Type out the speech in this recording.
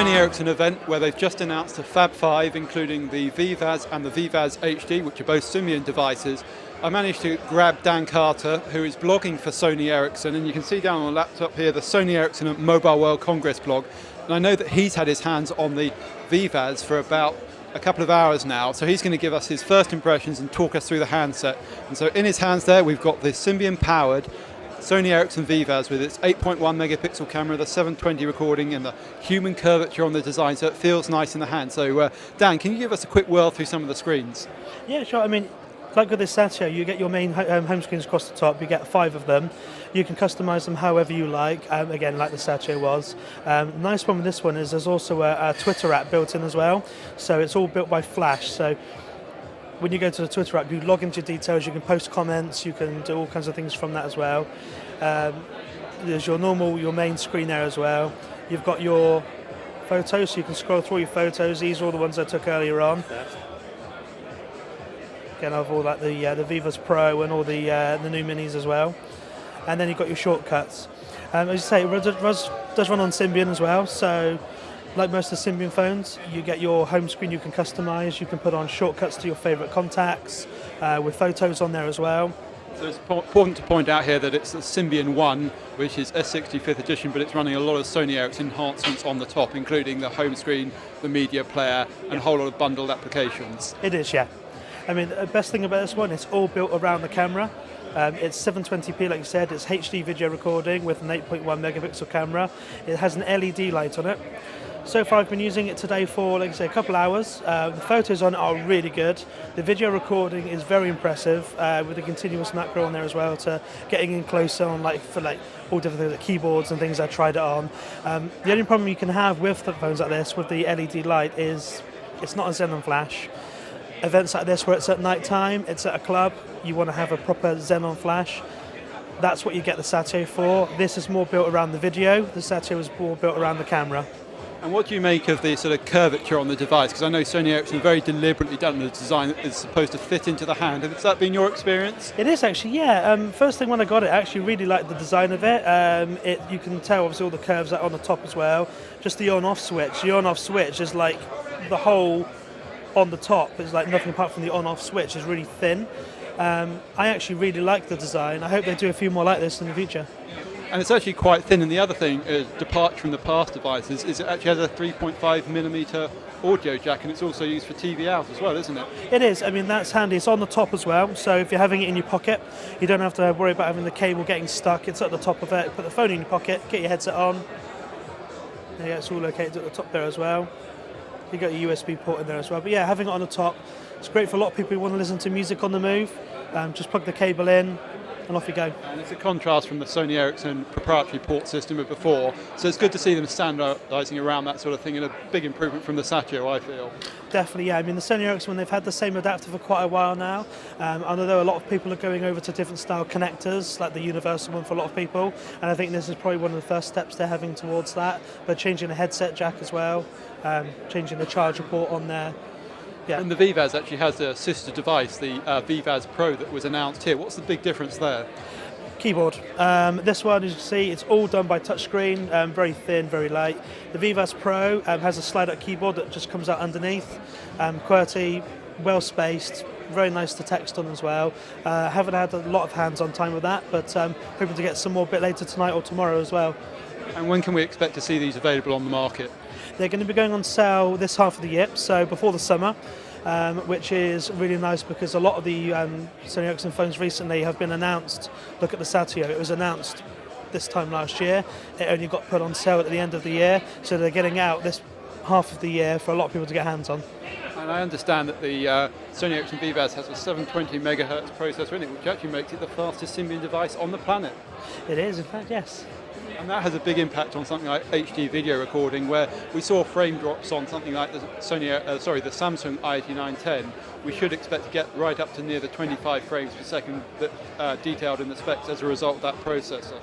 Sony Ericsson event where they've just announced a Fab 5, including the Vivaz and the Vivaz HD, which are both Symbian devices. I managed to grab Dan Carter, who is blogging for Sony Ericsson, and you can see down on the laptop here the Sony Ericsson Mobile World Congress blog. And I know that he's had his hands on the Vivaz for about a couple of hours now, so he's going to give us his first impressions and talk us through the handset. And so in his hands there, we've got the Symbian-powered Sony Ericsson Vivaz with its 8.1 megapixel camera, the 720 recording, and the human curvature on the design, so it feels nice in the hand. So Dan, can you give us a quick whirl through some of the screens? Yeah, sure. I mean, like with this Satio, you get your main home screens across the top. You get 5 of them. You can customize them however you like, again, like the Satio was. The nice one with this one is there's also a Twitter app built in as well. So it's all built by Flash. So when you go to the Twitter app, you log into your details, you can post comments, you can do all kinds of things from that as well. There's your main screen there as well. You've got your photos, so you can scroll through your photos. These are all the ones I took earlier on. Again, I've all like the Vivaz Pro and all the new minis as well. And then you've got your shortcuts. As you say, it does run on Symbian as well, so like most of the Symbian phones, you get your home screen you can customize, you can put on shortcuts to your favorite contacts, with photos on there as well. So it's important to point out here that it's the Symbian 1, which is S60 5th edition, but it's running a lot of Sony Ericsson enhancements on the top, including the home screen, the media player, and a whole lot of bundled applications. It is, yeah. I mean, the best thing about this one, it's all built around the camera. It's 720p, like you said. It's HD video recording with an 8.1 megapixel camera. It has an LED light on it. So far, I've been using it today for, like I say, a couple hours. The photos on it are really good. The video recording is very impressive, with the continuous macro on there as well, to getting in closer on for all different things like keyboards and things. I tried it on. The only problem you can have with the phones like this, with the LED light, is it's not a xenon flash. Events like this where it's at night time, it's at a club, you want to have a proper xenon flash. That's what you get the Satio for. This is more built around the video. The Satio is more built around the camera. And what do you make of the sort of curvature on the device? Because I know Sony Ericsson very deliberately done the design that is supposed to fit into the hand. Has that been your experience? It is actually, yeah. First thing when I got it, I actually really liked the design of it. You can tell obviously all the curves are on the top as well. Just the on-off switch. The on-off switch is like the whole on the top. It's like nothing apart from the on-off switch. It's really thin. I actually really like the design. I hope they do a few more like this in the future. And it's actually quite thin. And the other thing, departure from the past devices, is it actually has a 3.5mm audio jack, and it's also used for TV out as well, isn't it? It is. I mean, that's handy. It's on the top as well, so if you're having it in your pocket, you don't have to worry about having the cable getting stuck. It's at the top of it. Put the phone in your pocket, get your headset on. There you go, it's all located at the top there as well. You got your USB port in there as well. But yeah, having it on the top, it's great for a lot of people who want to listen to music on the move. Just plug the cable in, and off you go. And it's a contrast from the Sony Ericsson proprietary port system of before, so it's good to see them standardising around that sort of thing, and a big improvement from the Satio, I feel. Definitely, yeah. I mean, the Sony Ericsson, they've had the same adapter for quite a while now. I know a lot of people are going over to different style connectors, like the universal one for a lot of people, and I think this is probably one of the first steps they're having towards that. But changing the headset jack as well, changing the charger port on there. Yeah. And the Vivaz actually has a sister device, the Vivaz Pro, that was announced here. What's the big difference there? Keyboard. This one, as you can see, it's all done by touchscreen, very thin, very light. The Vivaz Pro has a slide-out keyboard that just comes out underneath. QWERTY, well spaced, very nice to text on as well. Haven't had a lot of hands-on time with that, but hoping to get some more a bit later tonight or tomorrow as well. And when can we expect to see these available on the market? They're going to be going on sale this half of the year, so before the summer, which is really nice because a lot of the Sony Ericsson phones recently have been announced. Look at the Satio, it was announced this time last year. It only got put on sale at the end of the year, so they're getting out this half of the year for a lot of people to get hands on. And I understand that the Sony Ericsson Vivaz has a 720 megahertz processor in it, which actually makes it the fastest Symbian device on the planet. It is, in fact, yes. And that has a big impact on something like HD video recording, where we saw frame drops on something like the Samsung i8910. We should expect to get right up to near the 25 frames per second that detailed in the specs as a result of that processor.